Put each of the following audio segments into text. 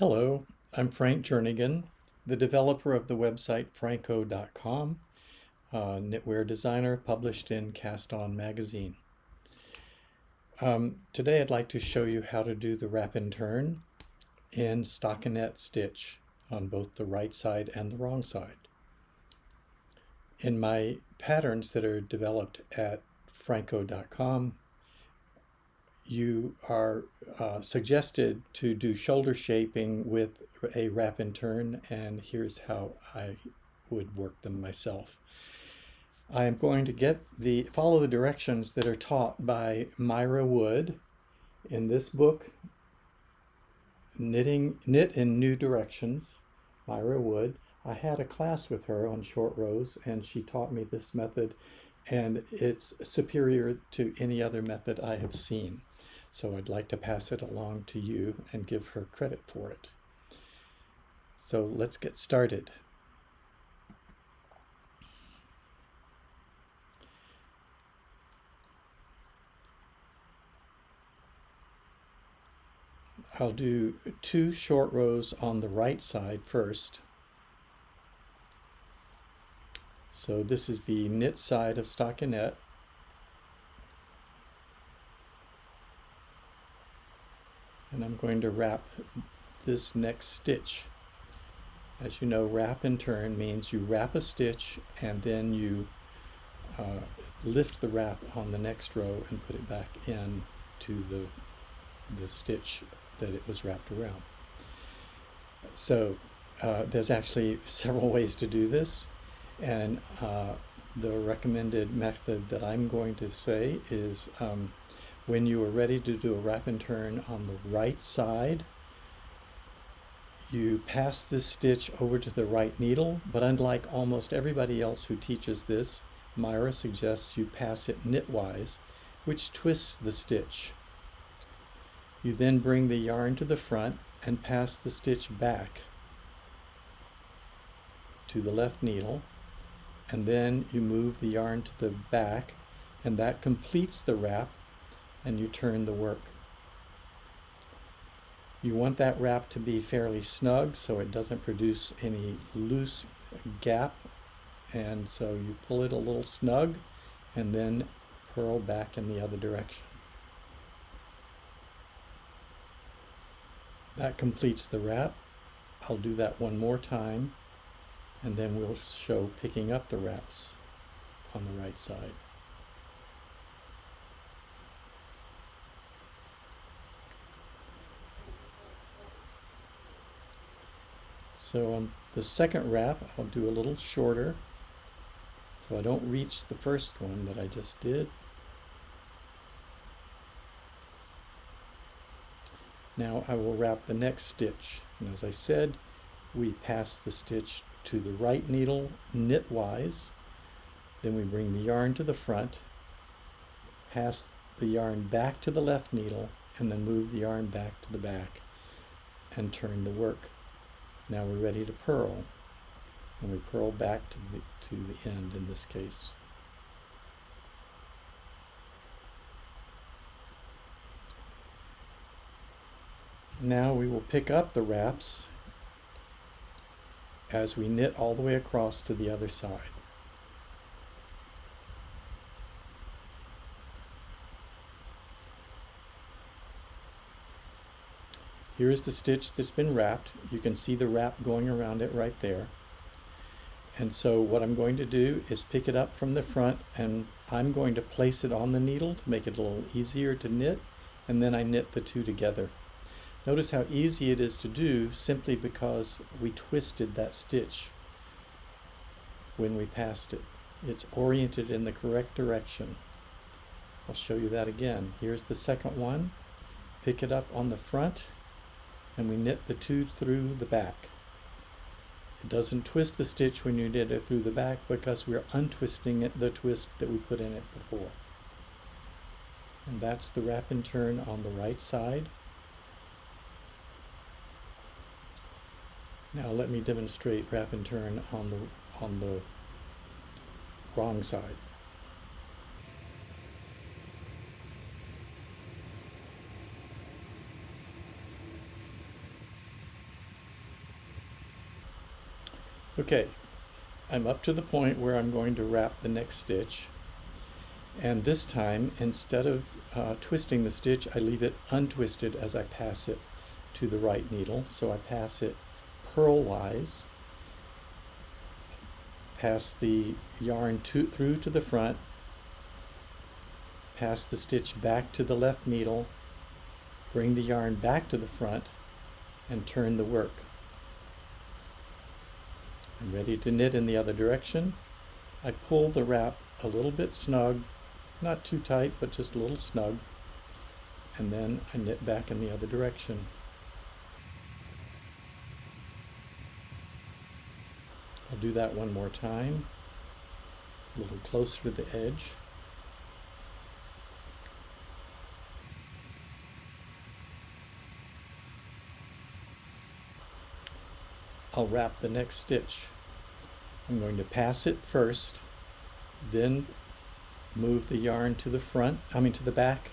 Hello, I'm Frank Jernigan, the developer of the website franco.com, knitwear designer published in Cast On magazine. Today I'd like to show you how to do the wrap and turn in stockinette stitch on both the right side and the wrong side. In my patterns that are developed at franco.com, you are suggested to do shoulder shaping with a wrap and turn, and here's how I would work them myself. I am going to follow the directions that are taught by Myra Wood in this book, Knit in New Directions, Myra Wood. I had a class with her on short rows, and she taught me this method, and it's superior to any other method I have seen. So I'd like to pass it along to you and give her credit for it. So let's get started. I'll do 2 short rows on the right side first. So this is the knit side of stockinette. And I'm going to wrap this next stitch. As you know, wrap and turn means you wrap a stitch and then you lift the wrap on the next row and put it back in to the stitch that it was wrapped around. So there's actually several ways to do this, and the recommended method that I'm going to say is when you are ready to do a wrap and turn on the right side, you pass this stitch over to the right needle, but unlike almost everybody else who teaches this, Myra suggests you pass it knitwise, which twists the stitch. You then bring the yarn to the front and pass the stitch back to the left needle, and then you move the yarn to the back, and that completes the wrap, and you turn the work. You want that wrap to be fairly snug so it doesn't produce any loose gap, and so you pull it a little snug and then purl back in the other direction. That completes the wrap. I'll do that one more time, and then we'll show picking up the wraps on the right side. So on the second wrap, I'll do a little shorter, so I don't reach the first one that I just did. Now I will wrap the next stitch, and as I said, we pass the stitch to the right needle knitwise, then we bring the yarn to the front, pass the yarn back to the left needle, and then move the yarn back to the back and turn the work. Now we're ready to purl, and we purl back to the end in this case. Now we will pick up the wraps as we knit all the way across to the other side. Here is the stitch that's been wrapped. You can see the wrap going around it right there. And so what I'm going to do is pick it up from the front, and I'm going to place it on the needle to make it a little easier to knit, and then I knit the two together. Notice how easy it is to do simply because we twisted that stitch when we passed it. It's oriented in the correct direction. I'll show you that again. Here's the second one. Pick it up on the front, and we knit the two through the back. It doesn't twist the stitch when you knit it through the back because we're untwisting it, the twist that we put in it before. And that's the wrap and turn on the right side. Now let me demonstrate wrap and turn on the wrong side. Okay, I'm up to the point where I'm going to wrap the next stitch, and this time instead of twisting the stitch, I leave it untwisted as I pass it to the right needle. So I pass it purlwise, pass the yarn through to the front, pass the stitch back to the left needle, bring the yarn back to the front, and turn the work. I'm ready to knit in the other direction. I pull the wrap a little bit snug, not too tight, but just a little snug, and then I knit back in the other direction. I'll do that one more time, a little closer to the edge. I'll wrap the next stitch. I'm going to pass it first, then move the yarn to the front, to the back,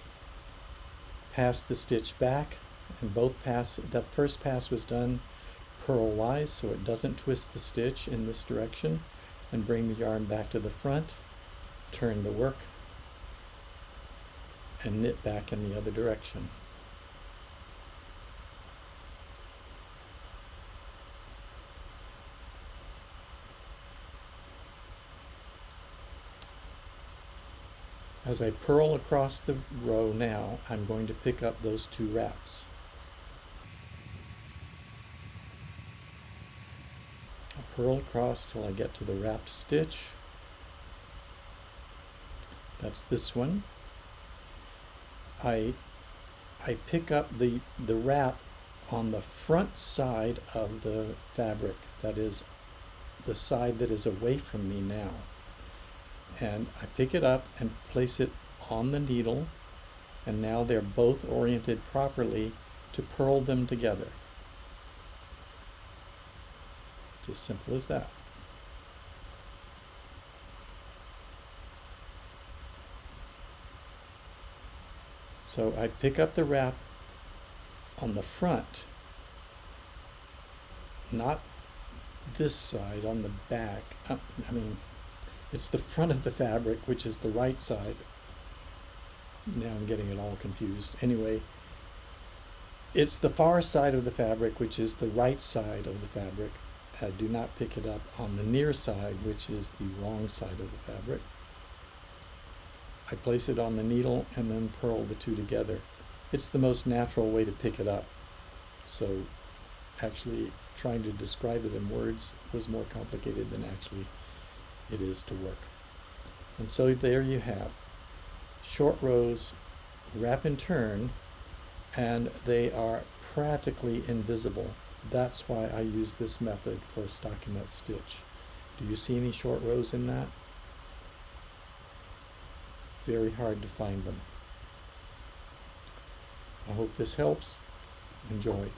pass the stitch back, and the first pass was done purlwise so it doesn't twist the stitch in this direction, and bring the yarn back to the front, turn the work, and knit back in the other direction. As I purl across the row now, I'm going to pick up those two wraps. I'll purl across till I get to the wrapped stitch. That's this one. I pick up the wrap on the front side of the fabric, that is the side that is away from me now. And I pick it up and place it on the needle, and now they're both oriented properly to purl them together. It's as simple as that. So I pick up the wrap on the front, not this side, on the back. It's the front of the fabric, which is the right side. Now I'm getting it all confused. Anyway, it's the far side of the fabric, which is the right side of the fabric. I do not pick it up on the near side, which is the wrong side of the fabric. I place it on the needle and then purl the two together. It's the most natural way to pick it up. So actually trying to describe it in words was more complicated than actually it is to work. And so there you have short rows, wrap and turn, and they are practically invisible. That's why I use this method for a stockinette stitch. Do you see any short rows in that? It's very hard to find them. I hope this helps. Enjoy.